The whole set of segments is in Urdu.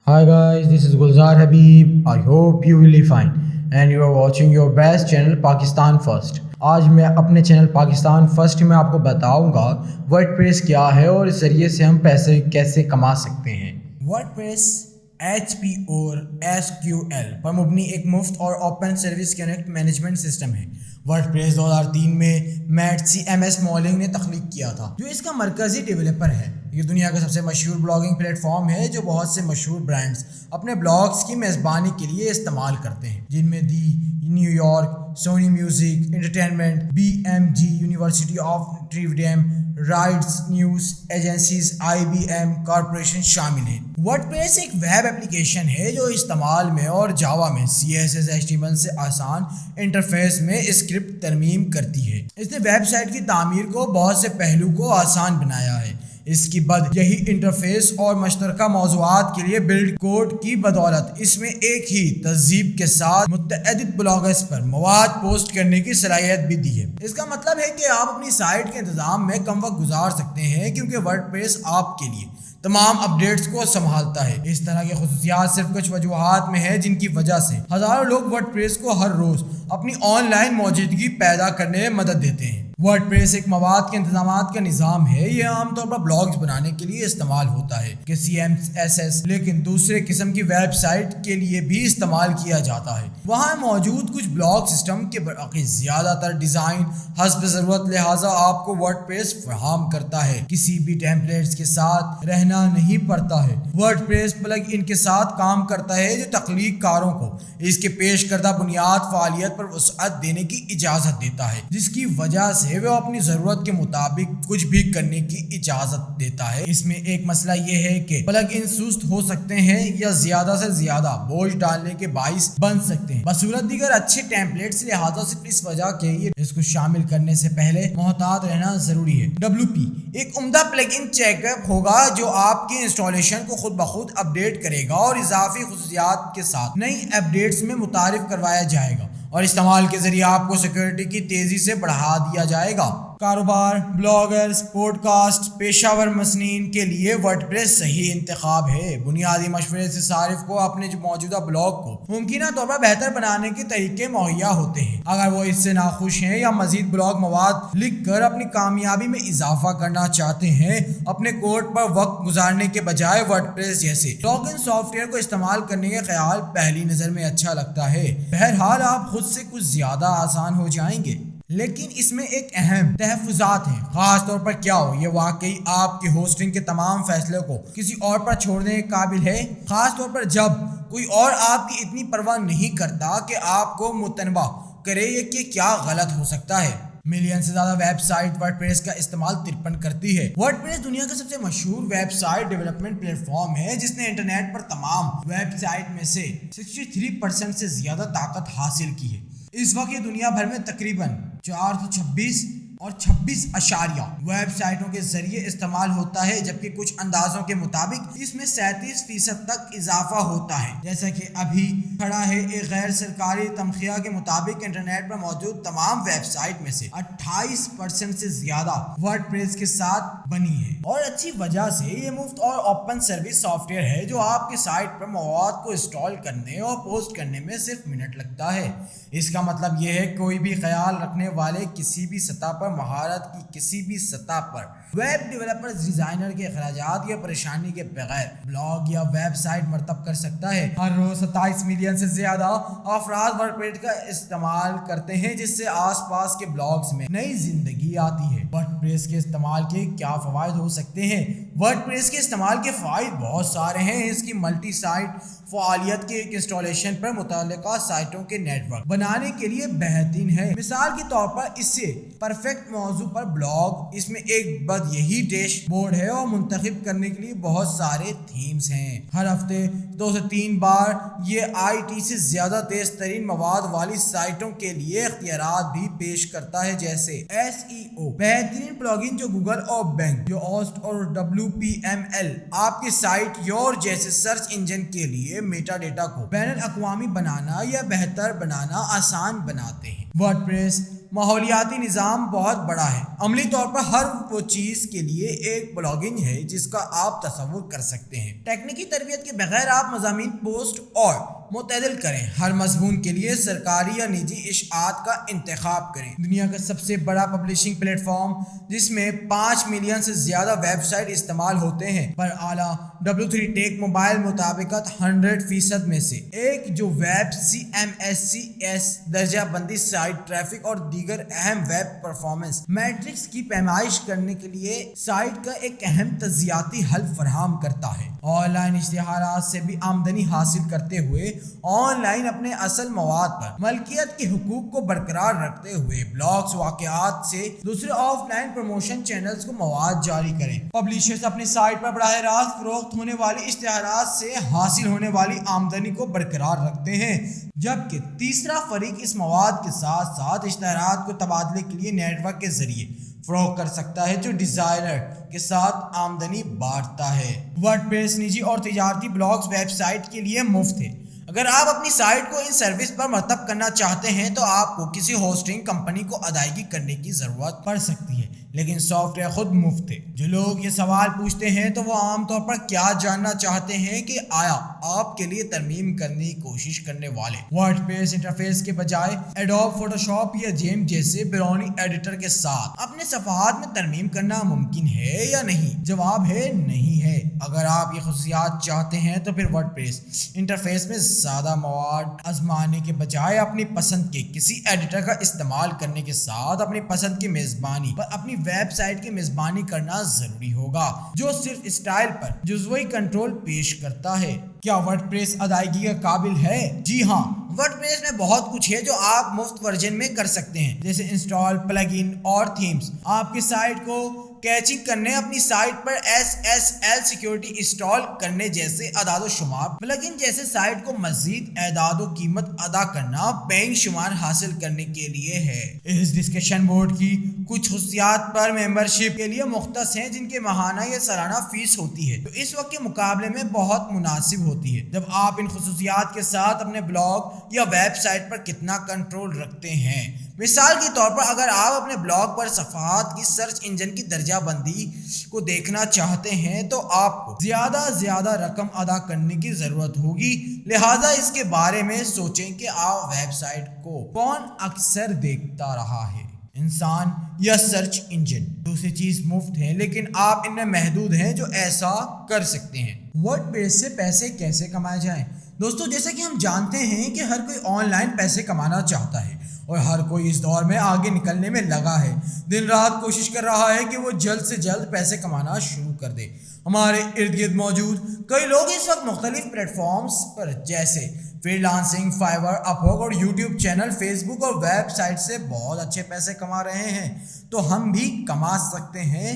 Hi guys, this is Gulzar Habib. I hope you will be fine and you are watching your best channel Pakistan First. آج میں اپنے چینل پاکستان فرسٹ میں آپ کو بتاؤں گا ورڈ پریس کیا ہے اور اس ذریعے سے ہم پیسے کیسے کما سکتے ہیں۔ ورڈ پریس HP اور SQL پر مبنی ایک مفت اور open service connect management system ہے۔ ورڈ پریس 2003 میں میٹ CMS مولنگ نے تخلیق کیا تھا جو اس کا مرکزی ڈیولپر ہے۔ یہ دنیا کا سب سے مشہور بلاگنگ پلیٹ فارم ہے جو بہت سے مشہور برانڈز اپنے بلاگز کی میزبانی کے لیے استعمال کرتے ہیں، جن میں the New York, Sony music entertainment, BMG، university of ٹریوڈیم، Reuters news agencies, IBM corporation شامل ہیں۔ ورڈ پریس ایک ویب اپلیکیشن ہے جو استعمال میں اور جاوا میں CSS HTML سے آسان انٹرفیس میں اسکرپٹ ترمیم کرتی ہے۔ اس نے ویب سائٹ کی تعمیر کو بہت سے پہلو کو آسان بنایا ہے۔ اس کی یہی انٹرفیس اور مشترکہ موضوعات کے لیے بلڈ کوڈ کی بدولت اس میں ایک ہی تہذیب کے ساتھ متعدد بلاگرز پر مواد پوسٹ کرنے کی صلاحیت بھی دی ہے۔ اس کا مطلب ہے کہ آپ اپنی سائٹ کے انتظام میں کم وقت گزار سکتے ہیں کیونکہ ورڈ پریس آپ کے لیے تمام اپڈیٹس کو سنبھالتا ہے۔ اس طرح کی خصوصیات صرف کچھ وجوہات میں ہیں جن کی وجہ سے ہزاروں لوگ ورڈ پریس کو ہر روز اپنی آن لائن موجودگی پیدا کرنے میں مدد دیتے ہیں۔ ورڈ پریس ایک مواد کے انتظامات کا نظام ہے۔ یہ عام طور پر بلاگز بنانے کے لیے استعمال ہوتا ہے کہ CMSS، لیکن دوسرے قسم کی ویب سائٹ کے لیے بھی استعمال کیا جاتا ہے۔ وہاں موجود کچھ بلاگ سسٹم کے برعکس زیادہ تر ڈیزائن حسب ضرورت، لہٰذا آپ کو ورڈ پریس فراہم کرتا ہے۔ کسی بھی ٹیمپلیٹس کے ساتھ رہنا نہیں پڑتا ہے۔ ورڈ پریس پلگ ان کے ساتھ کام کرتا ہے جو تخلیق کاروں کو اس کے پیش کردہ بنیاد فعالیت پر وسعت دینے کی اجازت دیتا ہے، جس کی وجہ سے وہ اپنی ضرورت کے مطابق کچھ بھی کرنے کی اجازت دیتا ہے۔ اس میں ایک مسئلہ یہ ہے کہ پلگ ان سست ہو سکتے ہیں یا زیادہ سے زیادہ بوجھ ڈالنے کے باعث بن سکتے ہیں بصورت دیگر اچھے ٹیمپلیٹس، لہٰذا صرف اس وجہ کے اس کو شامل کرنے سے پہلے محتاط رہنا ضروری ہے۔ WP ایک عمدہ پلگ ان چیک اپ ہوگا جو آپ کی انسٹالیشن کو خود بخود اپڈیٹ کرے گا اور اضافی خصوصیات کے ساتھ نئی اپڈیٹس میں متعارف کروایا جائے گا، اور استعمال کے ذریعے آپ کو سیکیورٹی کی تیزی سے بڑھا دیا جائے گا۔ کاروبار، بلاگرز، پوڈ کاسٹ، پیشہ ور مصنفین کے لیے ورڈ پریس صحیح انتخاب ہے۔ بنیادی مشورے سے صارف کو اپنے موجودہ بلاگ کو ممکنہ طور پر بہتر بنانے کے طریقے مہیا ہوتے ہیں۔ اگر وہ اس سے ناخوش ہیں یا مزید بلاگ مواد لکھ کر اپنی کامیابی میں اضافہ کرنا چاہتے ہیں، اپنے کوڈ پر وقت گزارنے کے بجائے ورڈ پریس جیسے بلاگنگ سافٹ ویئر کو استعمال کرنے کا خیال پہلی نظر میں اچھا لگتا ہے۔ بہرحال آپ خود سے کچھ زیادہ آسان ہو جائیں گے، لیکن اس میں ایک اہم تحفظات ہیں، خاص طور پر کیا ہو یہ واقعی آپ کی ہوسٹنگ کے تمام فیصلے کو کسی اور پر چھوڑنے کے قابل ہے، خاص طور پر جب کوئی اور آپ کی اتنی پرواہ نہیں کرتا کہ آپ کو متنبہ کرے کہ کیا غلط ہو سکتا ہے۔ ملین سے زیادہ ویب سائٹ ورڈ پریس کا استعمال 53 کرتی ہے۔ ورڈ پریس دنیا کا سب سے مشہور website development platform ہے جس نے انٹرنیٹ پر تمام ویب سائٹ میں سے 63% سے زیادہ طاقت حاصل کی ہے۔ اس وقت یہ دنیا بھر میں تقریباً 426.26 ویب سائٹوں کے ذریعے استعمال ہوتا ہے، جبکہ کچھ اندازوں کے مطابق اس میں 37% تک اضافہ ہوتا ہے۔ جیسا کہ ابھی کھڑا ہے، ایک غیر سرکاری تمخیہ کے مطابق انٹرنیٹ پر موجود تمام ویب سائٹ میں سے 28% سے زیادہ ورڈ پریس کے ساتھ بنی ہے، اور اچھی وجہ سے یہ مفت اور اوپن سروس سافٹ ویئر ہے جو آپ کے سائٹ پر مواد کو انسٹال کرنے اور پوسٹ کرنے میں صرف منٹ لگتا ہے۔ اس کا مطلب یہ ہے کہ کوئی بھی خیال رکھنے والے کسی بھی سطح پر مہارت کی کسی بھی سطح پر ویب ڈیولپرز ڈیزائنر کے اخراجات یا پریشانی کے بغیر بلاگ یا ویب سائٹ مرتب کر سکتا ہے۔ ہر روز 27 ملین سے زیادہ افراد ورڈ پریس کا استعمال کرتے ہیں، جس سے آس پاس کے بلاگز میں نئی زندگی آتی ہے۔ ورڈ پریس کے استعمال کے کیا فوائد ہو سکتے ہیں؟ ورڈ پریس کے استعمال کے فوائد بہت سارے ہیں۔ اس کی ملٹی سائٹ فعالیت کے ایک انسٹالیشن پر متعلقہ سائٹوں کے نیٹ ورک بنانے کے لیے بہترین ہے۔ مثال کے طور پر اس سے پرفیکٹ موضوع پر بلاگ، اس میں ایک یہی ڈیش بورڈ ہے اور منتخب کرنے کے لیے بہت سارے تھیمز ہیں۔ ہر ہفتے 2 سے 3 بار یہ IT سے زیادہ تیز ترین مواد والی سائٹوں کے لیے اختیارات بھی پیش کرتا ہے، جیسے SEO بہترین پلگن جو گوگل اور بینگ جو ہوسٹ اور WPML آپ کی سائٹ یور جیسے سرچ انجن کے لیے میٹا ڈیٹا کو بین الاقوامی بنانا یا بہتر بنانا آسان بناتے ہیں۔ ورڈ پریس ماحولیاتی نظام بہت بڑا ہے۔ عملی طور پر ہر وہ چیز کے لیے ایک بلاگنگ ہے جس کا آپ تصور کر سکتے ہیں۔ تکنیکی تربیت کے بغیر آپ مضامین پوسٹ اور معتدل کریں۔ ہر مضمون کے لیے سرکاری یا نجی اشاعت کا انتخاب کریں۔ دنیا کا سب سے بڑا پبلشنگ پلیٹ فارم جس میں 5 ملین سے زیادہ ویب سائٹ استعمال ہوتے ہیں پر اعلیٰ W3 ٹیک موبائل مطابقت 100% میں سے ایک جو ویب CMSCS درجہ بندی سائٹ ٹریفک اور دیگر اہم ویب پرفارمنس میٹرکس کی پیمائش کرنے کے لیے سائٹ کا ایک اہم تجزیاتی حل فراہم کرتا ہے۔ آن لائن اشتہارات سے بھی آمدنی حاصل کرتے ہوئے آن لائن اپنے اصل مواد پر ملکیت کے حقوق کو برقرار رکھتے ہوئے بلاگز واقعات سے دوسرے آف لائن پروموشن چینلز کو مواد جاری کریں۔ پبلیشرز اپنی سائٹ پر براہ راست فروخت ہونے والی اشتہارات سے حاصل ہونے والی آمدنی کو برقرار رکھتے ہیں، جبکہ تیسرا فریق اس مواد کے ساتھ ساتھ اشتہارات کو تبادلے کے لیے نیٹ ورک کے ذریعے فروغ کر سکتا ہے جو ڈیزائنر کے ساتھ آمدنی بانٹتا ہے۔ ورڈپریس نجی اور تجارتی بلاگز ویب سائٹ کے لیے مفت ہے۔ اگر آپ اپنی سائٹ کو ان سروس پر مرتب کرنا چاہتے ہیں تو آپ کو کسی ہوسٹنگ کمپنی کو ادائیگی کرنے کی ضرورت پڑ سکتی ہے، لیکن سافٹ ویئر خود مفت ہے۔ جو لوگ یہ سوال پوچھتے ہیں تو وہ عام طور پر کیا جاننا چاہتے ہیں کہ آیا آپ کے لیے ترمیم کرنے کی کوشش کرنے والے ورڈپریس انٹرفیس کے بجائے ایڈوب فوٹوشاپ یا جیم جیسے بیرونی ایڈیٹر کے ساتھ اپنے صفحات میں ترمیم کرنا ممکن ہے یا نہیں؟ جواب ہے نہیں ہے۔ اگر آپ یہ خصوصیات چاہتے ہیں تو پھر ورڈپریس انٹرفیس میں زیادہ مواد آزمانے کے بجائے اپنی پسند کے کسی ایڈیٹر کا استعمال کرنے کے ساتھ اپنی پسند کی میزبانی پر اپنی ویب سائٹ کی میزبانی کرنا ضروری ہوگا جو صرف اسٹائل پر جزوی کنٹرول پیش کرتا ہے۔ کیا ورڈپریس ادائیگی کا قابل ہے؟ جی ہاں، ورڈپریس میں بہت کچھ ہے جو آپ مفت ورژن میں کر سکتے ہیں، جیسے انسٹال پلگن اور تھیمز، آپ کی سائٹ کو کیچنگ کرنے، اپنی سائٹ پر SSL سیکیورٹی انسٹال کرنے جیسے اعداد و شمار، پلگن جیسے سائٹ کو مزید اعداد و قیمت ادا کرنا بینک شمار حاصل کرنے کے لیے ہے۔ اس ڈسکشن بورڈ کی کچھ خصوصیات پر ممبرشپ کے لیے مختص ہیں جن کے ماہانہ یا سالانہ فیس ہوتی ہے، تو اس وقت کے مقابلے میں بہت مناسب ہوتی ہے جب آپ ان خصوصیات کے ساتھ اپنے بلاگ یا ویب سائٹ پر کتنا کنٹرول رکھتے ہیں۔ مثال کے طور پر اگر آپ اپنے بلاگ پر صفحات کی سرچ انجن کی درجہ بندی کو دیکھنا چاہتے ہیں تو آپ کو زیادہ رقم ادا کرنے کی ضرورت ہوگی، لہٰذا اس کے بارے میں سوچیں کہ آپ ویب سائٹ کو کون اکثر دیکھتا رہا ہے، انسان یا سرچ انجن۔ دوسری چیز مفت ہے لیکن آپ ان میں محدود ہیں جو ایسا کر سکتے ہیں۔ ورڈپریس سے پیسے کیسے کمائے جائیں؟ دوستو، جیسا کہ ہم جانتے ہیں کہ ہر کوئی آن لائن پیسے کمانا چاہتا ہے اور ہر کوئی اس دور میں آگے نکلنے میں لگا ہے، دن رات کوشش کر رہا ہے کہ وہ جلد سے جلد پیسے کمانا شروع کر دے۔ ہمارے ارد گرد موجود کئی لوگ اس وقت مختلف پلیٹ فارمز پر جیسے فری لانسنگ، فائور، اپ ورک اور یوٹیوب چینل، فیس بک اور ویب سائٹ سے بہت اچھے پیسے کما رہے ہیں، تو ہم بھی کما سکتے ہیں،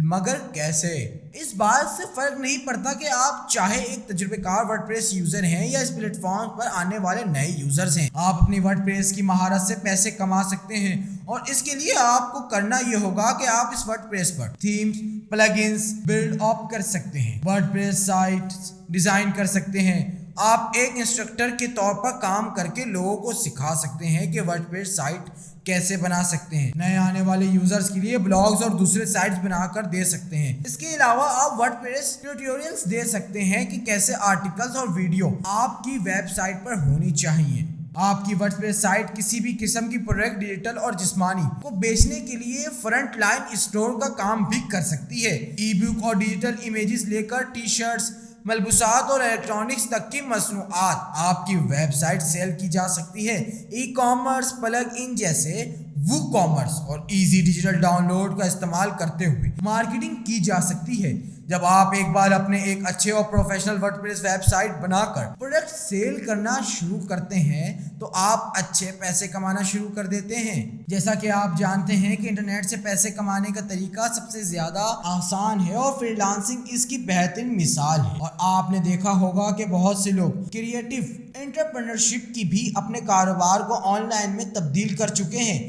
مگر کیسے؟ اس بات سے فرق نہیں پڑتا کہ آپ چاہے ایک تجربہ کار ورڈپریس یوزر ہیں یا اس پلیٹ فارم پر آنے والے نئے یوزرز ہیں، آپ اپنی ورڈپریس کی مہارت سے پیسے کما سکتے ہیں، اور اس کے لیے آپ کو کرنا یہ ہوگا کہ آپ اس ورڈپریس پر تھیمز، پلگنز بلڈ اپ کر سکتے ہیں، ورڈپریس سائٹ ڈیزائن کر سکتے ہیں۔ آپ ایک انسٹرکٹر کے طور پر کام کر کے لوگوں کو سکھا سکتے ہیں کہ ورڈپریس سائٹ کیسے بنا سکتے ہیں، نئے آنے والے یوزرز کے لیے بلاگز اور دوسرے سائٹس بنا کر دے سکتے ہیں۔ اس کے علاوہ آپ ورڈپریس ٹیوٹوریلز دے سکتے ہیں کہ کیسے آرٹیکلز اور ویڈیو آپ کی ویب سائٹ پر ہونی چاہیے۔ آپ کی ورڈپریس سائٹ کسی بھی قسم کی پروڈکٹ ڈیجیٹل اور جسمانی کو بیچنے کے لیے فرنٹ لائن اسٹور کا کام بھی کر سکتی ہے۔ ای بک اور ڈیجیٹل امیجز لے کر ٹی شرٹس، ملبوسات اور الیکٹرانکس تک کی مصنوعات آپ کی ویب سائٹ سیل کی جا سکتی ہے۔ ای کامرس، پلگ ان جیسے وو کامرس اور ایزی ڈیجیٹل ڈاؤن لوڈ کا استعمال کرتے ہوئے مارکیٹنگ کی جا سکتی ہے۔ جب آپ ایک بار اپنے ایک اچھے اور پروفیشنل ورڈپریس ویب سائٹ بنا کر پروڈکٹ سیل کرنا شروع کرتے ہیں تو آپ اچھے پیسے کمانا شروع کر دیتے ہیں۔ جیسا کہ آپ جانتے ہیں کہ انٹرنیٹ سے پیسے کمانے کا طریقہ سب سے زیادہ آسان ہے اور فری لانسنگ اس کی بہترین مثال ہے، اور آپ نے دیکھا ہوگا کہ بہت سے لوگ کریٹو انٹرپرینورشپ کی بھی اپنے کاروبار کو آن لائن میں تبدیل کر چکے ہیں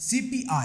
CPI,